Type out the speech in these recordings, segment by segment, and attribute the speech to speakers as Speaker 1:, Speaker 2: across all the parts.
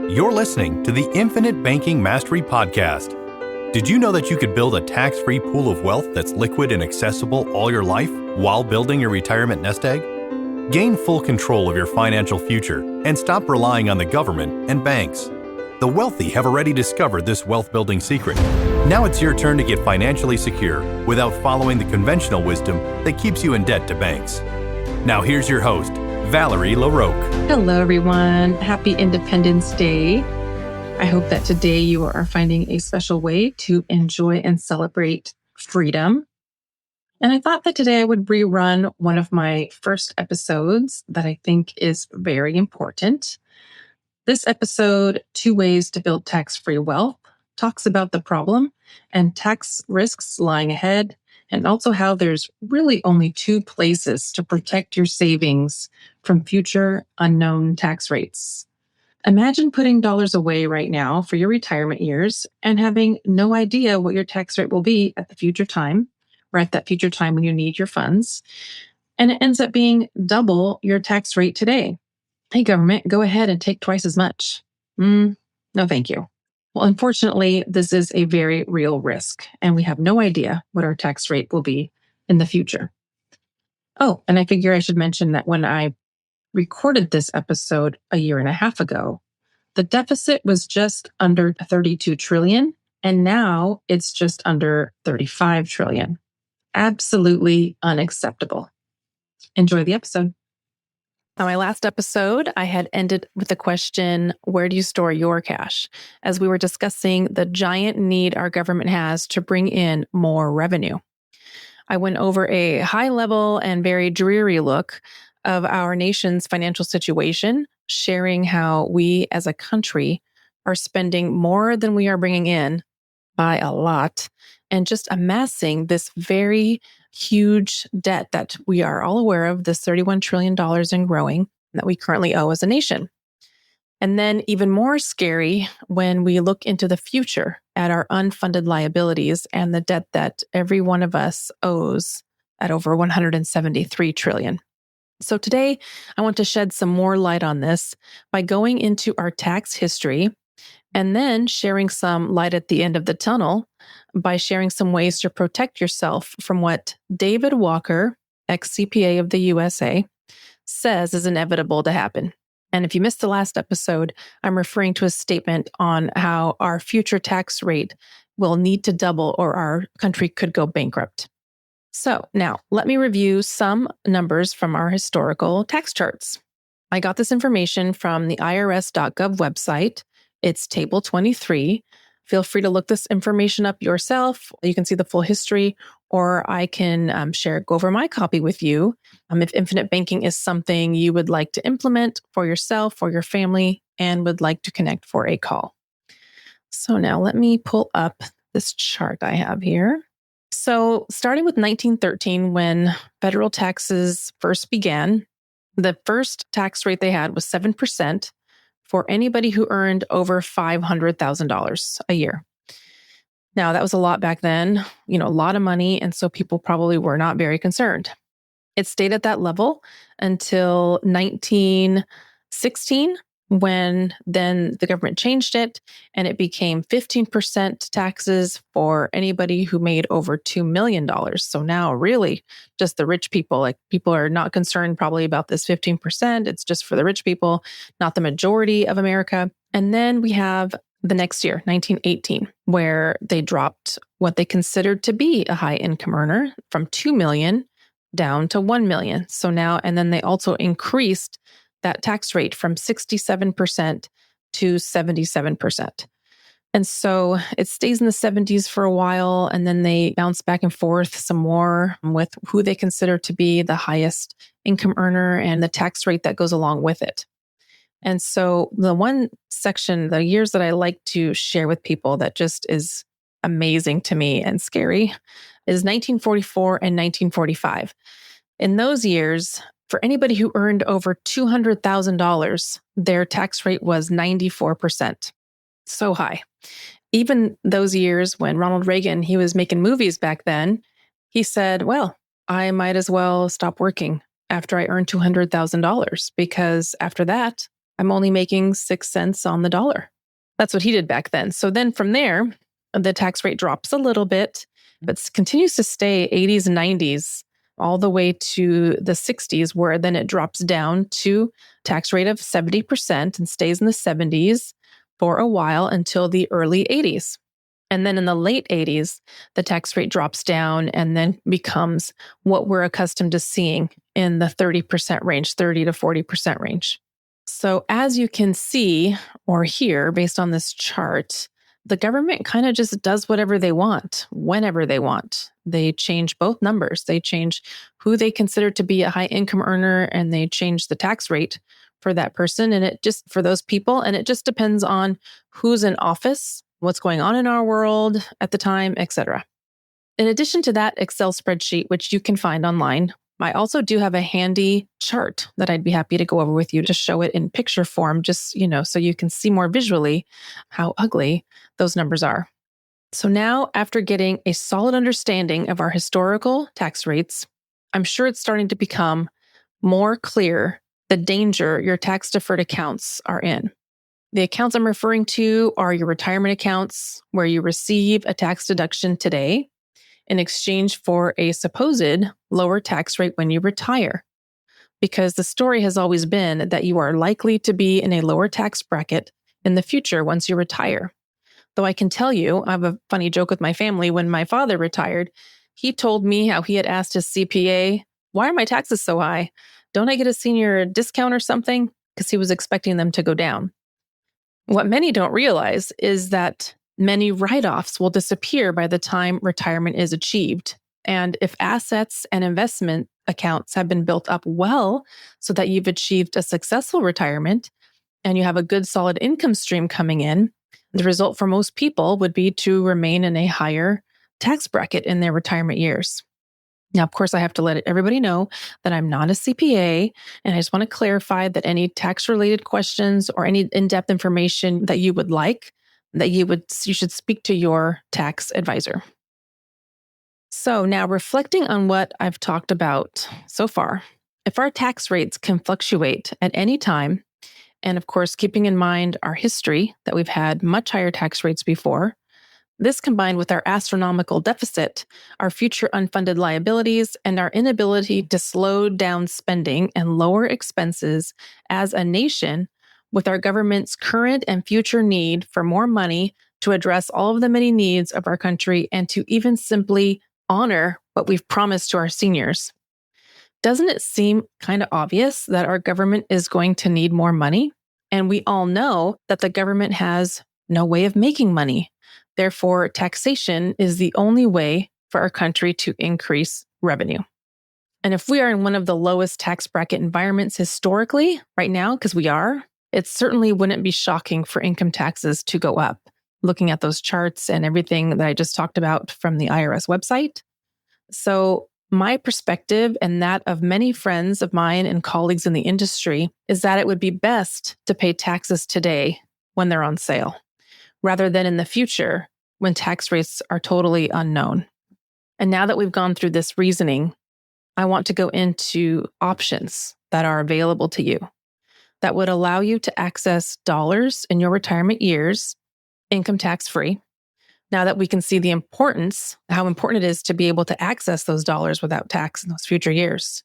Speaker 1: You're listening to the Infinite Banking Mastery Podcast. Did you know that you could build a tax-free pool of wealth that's liquid and accessible all your life while building your retirement nest egg? Gain full control of your financial future and stop relying on the government and banks. The wealthy have already discovered this wealth-building secret. Now it's your turn to get financially secure without following the conventional wisdom that keeps you in debt to banks. Now here's your host, Valerie LaRocque.
Speaker 2: Hello, everyone. Happy Independence Day. I hope that today you are finding a special way to enjoy and celebrate freedom. And I thought that today I would rerun one of my first episodes that I think is very important. This episode, 2 Ways to Build Tax-Free Wealth, talks about the problem and tax risks lying ahead, and also how there's really only 2 places to protect your savings from future unknown tax rates. Imagine putting dollars away right now for your retirement years and having no idea what your tax rate will be at the future time, or at that future time when you need your funds, and it ends up being double your tax rate today. Hey, government, go ahead and take twice as much. No, thank you. Well, unfortunately, this is a very real risk, and we have no idea what our tax rate will be in the future. Oh, and I figure I should mention that when I recorded this episode a year and a half ago, the deficit was just under 32 trillion, and now it's just under 35 trillion. Absolutely unacceptable. Enjoy the episode. On my last episode, I had ended with the question, where do you store your cash? As we were discussing the giant need our government has to bring in more revenue. I went over a high level and very dreary look of our nation's financial situation, sharing how we as a country are spending more than we are bringing in by a lot, and just amassing this very huge debt that we are all aware of, this $31 trillion and growing that we currently owe as a nation. And then even more scary when we look into the future at our unfunded liabilities and the debt that every one of us owes at over 173 trillion. So today, I want to shed some more light on this by going into our tax history and then sharing some light at the end of the tunnel by sharing some ways to protect yourself from what David Walker, ex-CPA of the USA, says is inevitable to happen. And if you missed the last episode, I'm referring to a statement on how our future tax rate will need to double or our country could go bankrupt. So now let me review some numbers from our historical tax charts. I got this information from the irs.gov website. It's table 23. Feel free to look this information up yourself. You can see the full history, or I can go over my copy with you. If infinite banking is something you would like to implement for yourself or your family and would like to connect for a call. So now let me pull up this chart I have here. So starting with 1913, when federal taxes first began, the first tax rate they had was 7%. For anybody who earned over $500,000 a year. Now, that was a lot back then, a lot of money, and so people probably were not very concerned. It stayed at that level until 1916, when then the government changed it, and it became 15% taxes for anybody who made over $2 million. So now really just the rich people, people are not concerned probably about this 15%. It's just for the rich people, not the majority of America. And then we have the next year, 1918, where they dropped what they considered to be a high income earner from 2 million down to 1 million. So now, and then they also increased that tax rate from 67% to 77%. And so it stays in the 70s for a while, and then they bounce back and forth some more with who they consider to be the highest income earner and the tax rate that goes along with it. And so the one section, the years that I like to share with people that just is amazing to me and scary is 1944 and 1945. In those years, for anybody who earned over $200,000, their tax rate was 94%. So high. Even those years when Ronald Reagan, he was making movies back then, he said, well, I might as well stop working after I earn $200,000 because after that, I'm only making 6 cents on the dollar. That's what he did back then. So then from there, the tax rate drops a little bit, but continues to stay 80s and 90s all the way to the 60s, where then it drops down to tax rate of 70% and stays in the 70s for a while until the early 80s. And then in the late 80s, the tax rate drops down and then becomes what we're accustomed to seeing in the 30% range, 30 to 40% range. So as you can see or hear based on this chart, the government kind of just does whatever they want, whenever they want. They change both numbers. They change who they consider to be a high income earner, and they change the tax rate for that person. And it just, for those people, and it just depends on who's in office, what's going on in our world at the time, etc. In addition to that Excel spreadsheet, which you can find online, I also do have a handy chart that I'd be happy to go over with you to show it in picture form, just, so you can see more visually how ugly those numbers are. So now, after getting a solid understanding of our historical tax rates, I'm sure it's starting to become more clear the danger your tax deferred accounts are in. The accounts I'm referring to are your retirement accounts, where you receive a tax deduction today in exchange for a supposed lower tax rate when you retire. Because the story has always been that you are likely to be in a lower tax bracket in the future once you retire. Though I can tell you, I have a funny joke with my family. When my father retired, he told me how he had asked his CPA, "Why are my taxes so high? Don't I get a senior discount or something?" Because he was expecting them to go down. What many don't realize is that many write-offs will disappear by the time retirement is achieved. And if assets and investment accounts have been built up well so that you've achieved a successful retirement and you have a good solid income stream coming in, the result for most people would be to remain in a higher tax bracket in their retirement years. Now, of course, I have to let everybody know that I'm not a CPA, and I just want to clarify that any tax-related questions or any in-depth information that you would like, that you should speak to your tax advisor. So now, reflecting on what I've talked about so far, if our tax rates can fluctuate at any time, and of course, keeping in mind our history that we've had much higher tax rates before, this combined with our astronomical deficit, our future unfunded liabilities, and our inability to slow down spending and lower expenses as a nation, with our government's current and future need for more money to address all of the many needs of our country and to even simply honor what we've promised to our seniors. Doesn't it seem kind of obvious that our government is going to need more money? And we all know that the government has no way of making money. Therefore, taxation is the only way for our country to increase revenue. And if we are in one of the lowest tax bracket environments historically right now, because we are, it certainly wouldn't be shocking for income taxes to go up. Looking at those charts and everything that I just talked about from the IRS website. So my perspective and that of many friends of mine and colleagues in the industry is that it would be best to pay taxes today when they're on sale, rather than in the future when tax rates are totally unknown. And now that we've gone through this reasoning, I want to go into options that are available to you that would allow you to access dollars in your retirement years, income tax free. Now that we can see the importance, how important it is to be able to access those dollars without tax in those future years.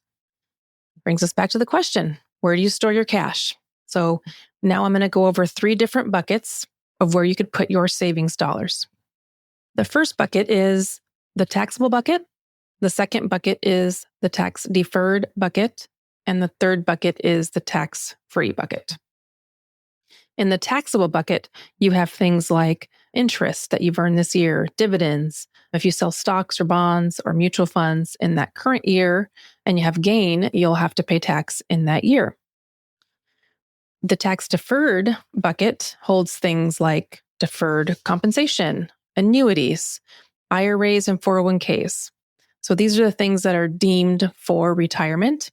Speaker 2: Brings us back to the question, where do you store your cash? So now I'm going to go over 3 different buckets of where you could put your savings dollars. The first bucket is the taxable bucket. The second bucket is the tax deferred bucket. And the third bucket is the tax-free bucket. In the taxable bucket, you have things like interest that you've earned this year, dividends. If you sell stocks or bonds or mutual funds in that current year and you have gain, you'll have to pay tax in that year. The tax deferred bucket holds things like deferred compensation, annuities, IRAs, and 401ks. So these are the things that are deemed for retirement.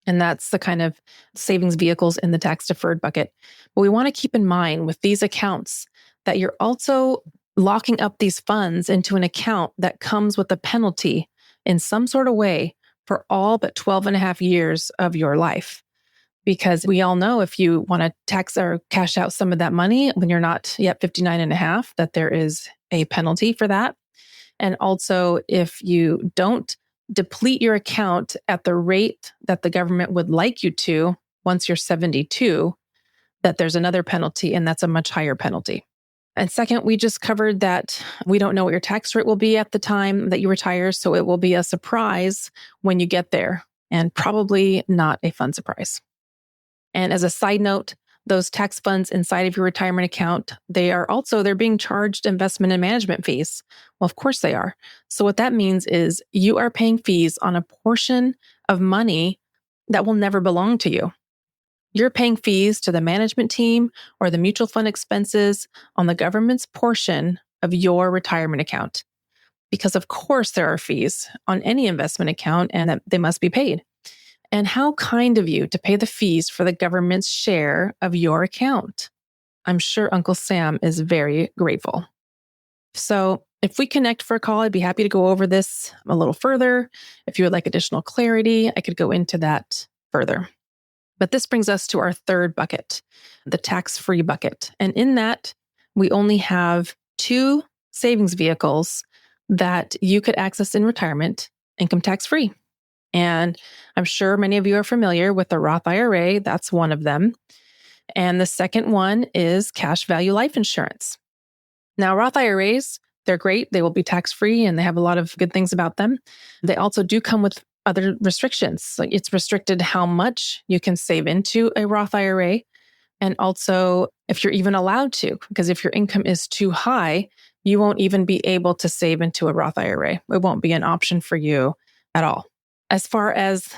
Speaker 2: And that's the kind of savings vehicles in the tax deferred bucket. But we want to keep in mind with these accounts that you're also locking up these funds into an account that comes with a penalty in some sort of way for all but 12 and a half years of your life. because we all know if you want to tax or cash out some of that money when you're not yet 59 and a half, that there is a penalty for that. And also, if you don't deplete your account at the rate that the government would like you to once you're 72, that there's another penalty, and that's a much higher penalty. And second, we just covered that we don't know what your tax rate will be at the time that you retire, so it will be a surprise when you get there, and probably not a fun surprise. And as a side note, those tax funds inside of your retirement account, they're being charged investment and management fees. Well, of course they are. So what that means is you are paying fees on a portion of money that will never belong to you. You're paying fees to the management team or the mutual fund expenses on the government's portion of your retirement account. Because of course there are fees on any investment account and that they must be paid. And how kind of you to pay the fees for the government's share of your account. I'm sure Uncle Sam is very grateful. So if we connect for a call, I'd be happy to go over this a little further. If you would like additional clarity, I could go into that further. But this brings us to our third bucket, the tax-free bucket. And in that, we only have 2 savings vehicles that you could access in retirement, income tax-free. And I'm sure many of you are familiar with the Roth IRA. That's one of them. And the second one is cash value life insurance. Now, Roth IRAs, they're great. They will be tax-free and they have a lot of good things about them. They also do come with other restrictions. Like it's restricted how much you can save into a Roth IRA. And also if you're even allowed to, because if your income is too high, you won't even be able to save into a Roth IRA. It won't be an option for you at all. As far as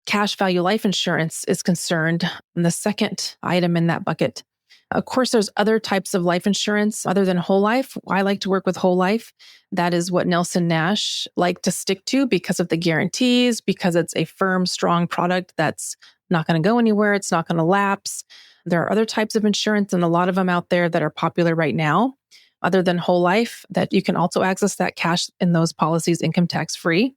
Speaker 2: cash value life insurance is concerned, the second item in that bucket, of course, there's other types of life insurance other than whole life. I like to work with whole life. That is what Nelson Nash liked to stick to because of the guarantees, because it's a firm, strong product that's not going to go anywhere. It's not going to lapse. There are other types of insurance and a lot of them out there that are popular right now, other than whole life, that you can also access that cash in those policies income tax free.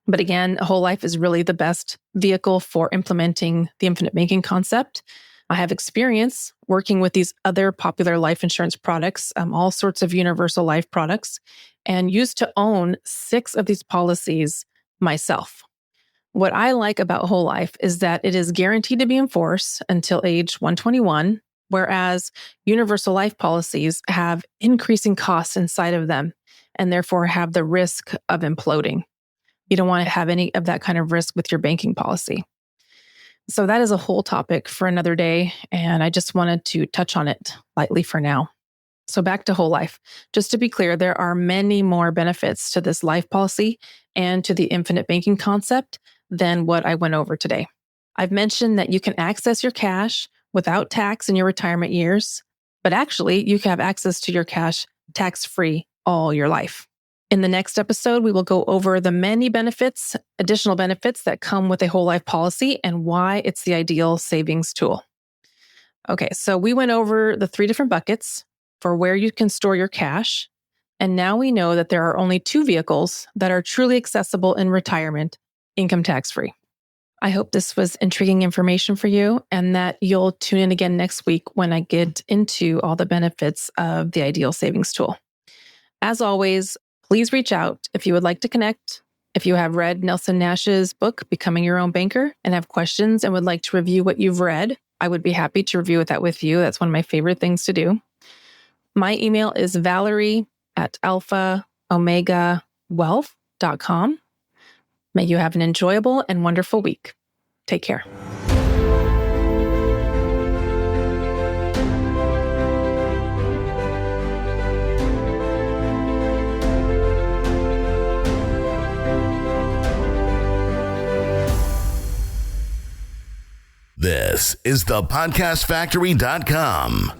Speaker 2: But again, whole life is really the best vehicle for implementing the infinite banking concept. I have experience working with these other popular life insurance products, all sorts of universal life products, and used to own 6 of these policies myself. What I like about whole life is that it is guaranteed to be in force until age 121, whereas universal life policies have increasing costs inside of them and therefore have the risk of imploding. You don't want to have any of that kind of risk with your banking policy. So that is a whole topic for another day, and I just wanted to touch on it lightly for now. So back to whole life. Just to be clear, there are many more benefits to this life policy and to the infinite banking concept than what I went over today. I've mentioned that you can access your cash without tax in your retirement years, but actually you can have access to your cash tax-free all your life. In the next episode, we will go over the many benefits, additional benefits that come with a whole life policy and why it's the ideal savings tool. Okay, so we went over the 3 different buckets for where you can store your cash. And now we know that there are only 2 vehicles that are truly accessible in retirement, income tax free. I hope this was intriguing information for you and that you'll tune in again next week when I get into all the benefits of the ideal savings tool. As always, please reach out if you would like to connect. If you have read Nelson Nash's book, Becoming Your Own Banker, and have questions and would like to review what you've read, I would be happy to review that with you. That's one of my favorite things to do. My email is valerie@alphaomegawealth.com. May you have an enjoyable and wonderful week. Take care.
Speaker 3: This is thepodcastfactory.com.